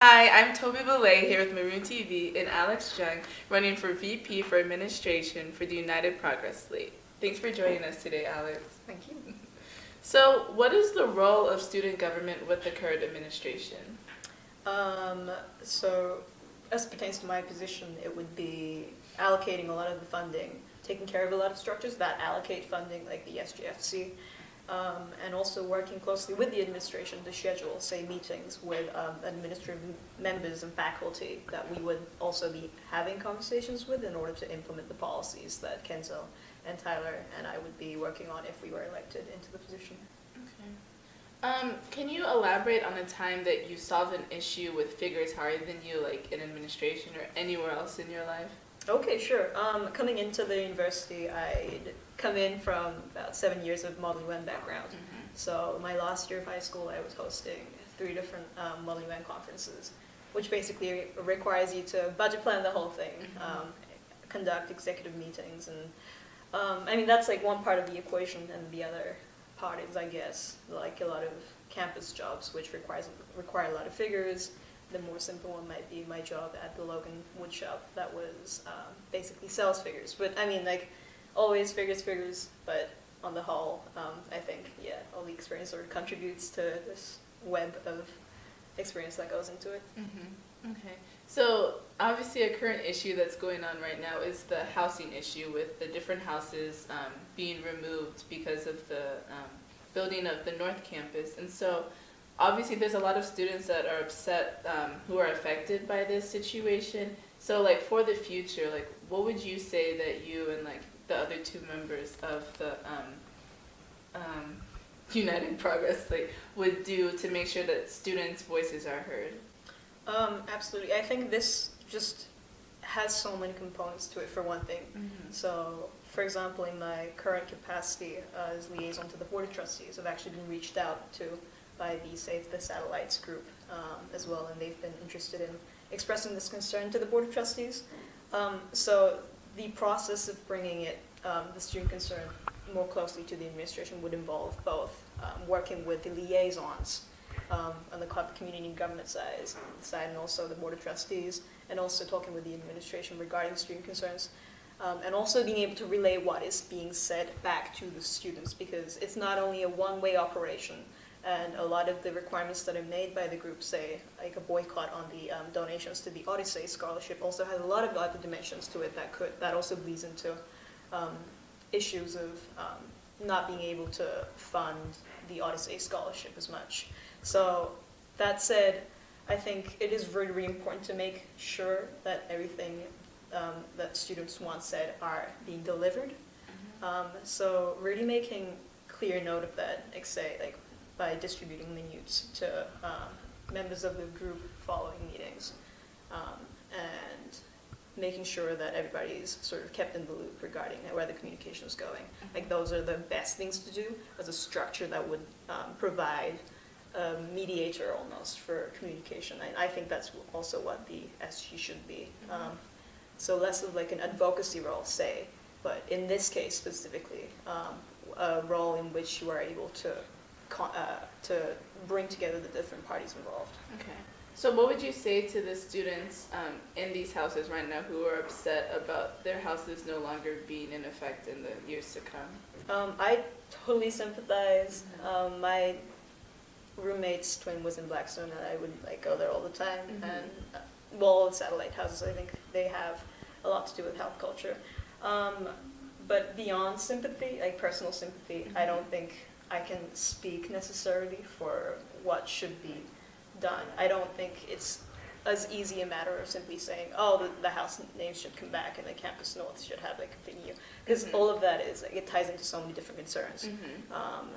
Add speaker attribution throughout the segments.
Speaker 1: Hi, I'm Toby Belay here with Maroon TV and Alex Jung, running for VP for Administration for the United Progress League. Thanks for joining us today, Alex.
Speaker 2: Thank you.
Speaker 1: So, what is the role of student government with the current administration?
Speaker 2: So, as pertains to my position, it would be allocating a lot of the funding, taking care of a lot of structures that allocate funding, like the SGFC, and also working closely with the administration to schedule, say, meetings with administrative members and faculty that we would also be having conversations with in order to implement the policies that Kenzo and Tyler and I would be working on if we were elected into the position.
Speaker 1: Okay. Can you elaborate on a time that you solved an issue with figures higher than you, like in administration or anywhere else in your life?
Speaker 2: Okay, sure. Coming into the university, I'd come in from about 7 years of Model UN background. So my last year of high school, I was hosting 3 different Model UN conferences, which basically requires you to budget plan the whole thing, conduct executive meetings, and I mean, that's like one part of the equation, and the other part is, I guess, like a lot of campus jobs, which require a lot of figures. The more simple one might be my job at the Logan Woodshop that was basically sales figures. But I mean, like, always figures, but on the whole, I think, yeah, all the experience sort of contributes to this web of experience that goes into it.
Speaker 1: Okay. So obviously a current issue that's going on right now is the housing issue with the different houses being removed because of the building of the North Campus. And so obviously there's a lot of students that are upset who are affected by this situation. So like for the future, like what would you say that you and like the other 2 members of the United Progress League would do to make sure that students' voices are heard?
Speaker 2: Absolutely. I think this just has so many components to it, for one thing. So, for example, in my current capacity as liaison to the Board of Trustees, I've actually been reached out to by the Save the Satellites group as well, and they've been interested in expressing this concern to the Board of Trustees. So the process of bringing it, the student concern, more closely to the administration would involve both working with the liaisons on the community and government side, and also the Board of Trustees, and also talking with the administration regarding student concerns, and also being able to relay what is being said back to the students, because it's not only a one-way operation, and a lot of the requirements that are made by the group, say, like a boycott on the donations to the Odyssey Scholarship, also has a lot of other dimensions to it that also bleeds into issues of not being able to fund the Odyssey Scholarship as much. So that said, I think it is really, really important to make sure that everything that students want said are being delivered. So really making clear note of that, like say, like by distributing minutes to members of the group following meetings, and making sure that everybody's sort of kept in the loop regarding where the communication is going. Like those are the best things to do as a structure that would provide a mediator almost for communication. I think that's also what the SG should be. So less of like an advocacy role, say, but in this case specifically, a role in which you are able to bring together the different parties involved.
Speaker 1: Okay. So what would you say to the students in these houses right now who are upset about their houses no longer being in effect in the years to come?
Speaker 2: I totally sympathize. My roommate's twin was in Blackstone, and I would like go there all the time. And well, the satellite houses, I think they have a lot to do with health culture. But beyond sympathy, like personal sympathy, I don't think I can speak necessarily for what should be done. I don't think it's as easy a matter of simply saying, oh, the house names should come back and the campus north should have like continue, because all of that is, like, it ties into so many different concerns.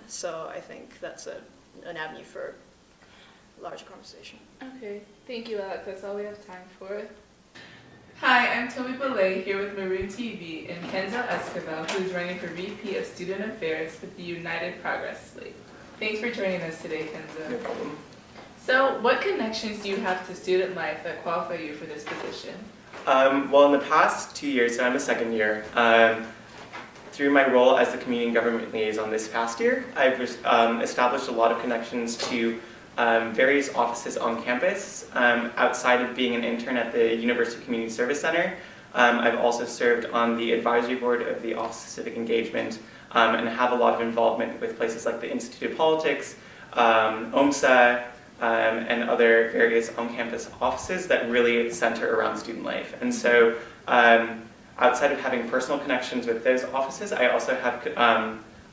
Speaker 2: So I think that's an avenue for larger conversation.
Speaker 1: Okay, thank you, Alex. That's all we have time for. Hi, I'm Toby Belay here with Maroon TV and Kenzo Escobar, who's running for VP of Student Affairs with the United Progress League. Thanks for joining us today, Kenzo. So, what connections do you have to student life that qualify you for this position?
Speaker 3: Well, in the past 2 years, and I'm a second year, through my role as the community and government liaison this past year, I've established a lot of connections to various offices on campus. Outside of being an intern at the University Community Service Center, I've also served on the advisory board of the Office of Civic Engagement, and have a lot of involvement with places like the Institute of Politics, OMSA, and other various on-campus offices that really center around student life. And so outside of having personal connections with those offices, I also have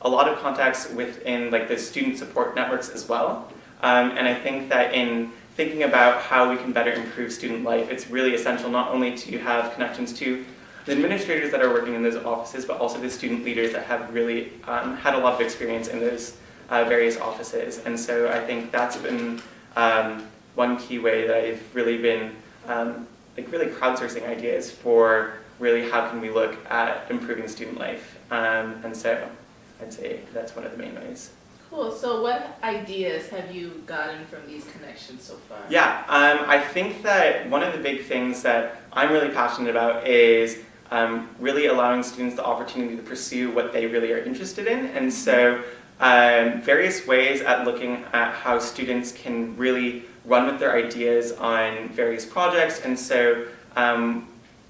Speaker 3: a lot of contacts within like the student support networks as well. And I think that in thinking about how we can better improve student life, it's really essential not only to have connections to the administrators that are working in those offices, but also the student leaders that have really had a lot of experience in those various offices. And so I think that's been one key way that I've really been like really crowdsourcing ideas for really how can we look at improving student life. And so I'd say that's one of the main ways.
Speaker 1: Cool. So what ideas have you gotten from these connections so far?
Speaker 3: Yeah, I think that one of the big things that I'm really passionate about is really allowing students the opportunity to pursue what they really are interested in. And so various ways at looking at how students can really run with their ideas on various projects. And so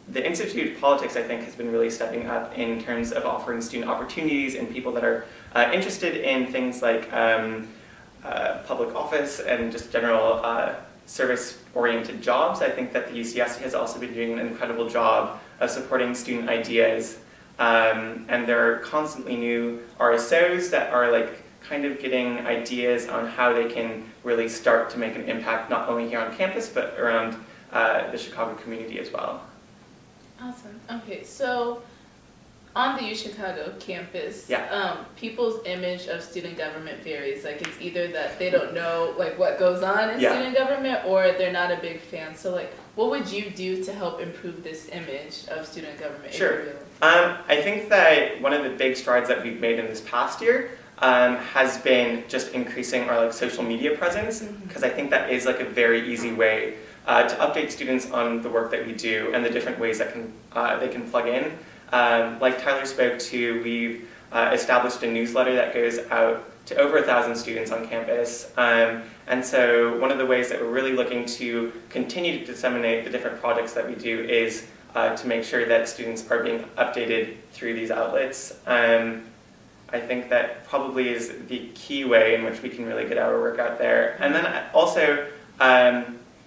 Speaker 3: the Institute of Politics, I think, has been really stepping up in terms of offering student opportunities and people that are interested in things like public office and just general service-oriented jobs. I think that the UCSC has also been doing an incredible job of supporting student ideas. And there are constantly new RSOs that are like kind of getting ideas on how they can really start to make an impact not only here on campus, but around the Chicago community as well.
Speaker 1: Awesome. Okay, so on the UChicago campus,
Speaker 3: Yeah.
Speaker 1: People's image of student government varies. Like it's either that they don't know like what goes on in
Speaker 3: Yeah.
Speaker 1: student government, or they're not a big fan. So like, what would you do to help improve this image of student government? if
Speaker 3: Sure.
Speaker 1: you're willing?
Speaker 3: I think that one of the big strides that we've made in this past year has been just increasing our like social media presence, because I think that is like a very easy way to update students on the work that we do and the different ways that they can plug in. Like Tyler spoke to, we've established a newsletter that goes out to over 1,000 students on campus. And so one of the ways that we're really looking to continue to disseminate the different projects that we do is to make sure that students are being updated through these outlets. I think that probably is the key way in which we can really get our work out there. And then also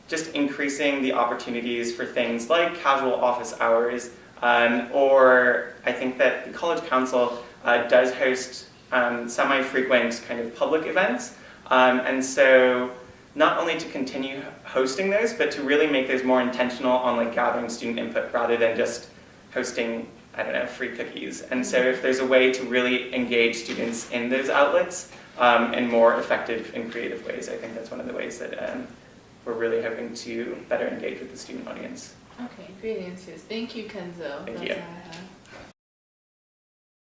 Speaker 3: just increasing the opportunities for things like casual office hours, or I think that the College Council does host semi-frequent kind of public events. And so not only to continue hosting those, but to really make those more intentional on like gathering student input rather than just hosting, I don't know, free cookies. And so if there's a way to really engage students in those outlets in more effective and creative ways, I think that's one of the ways that we're really hoping to better engage with the student audience.
Speaker 1: Okay, great answers. Thank you, Kenzo.
Speaker 3: Thank
Speaker 1: That's
Speaker 3: you.
Speaker 1: all I have.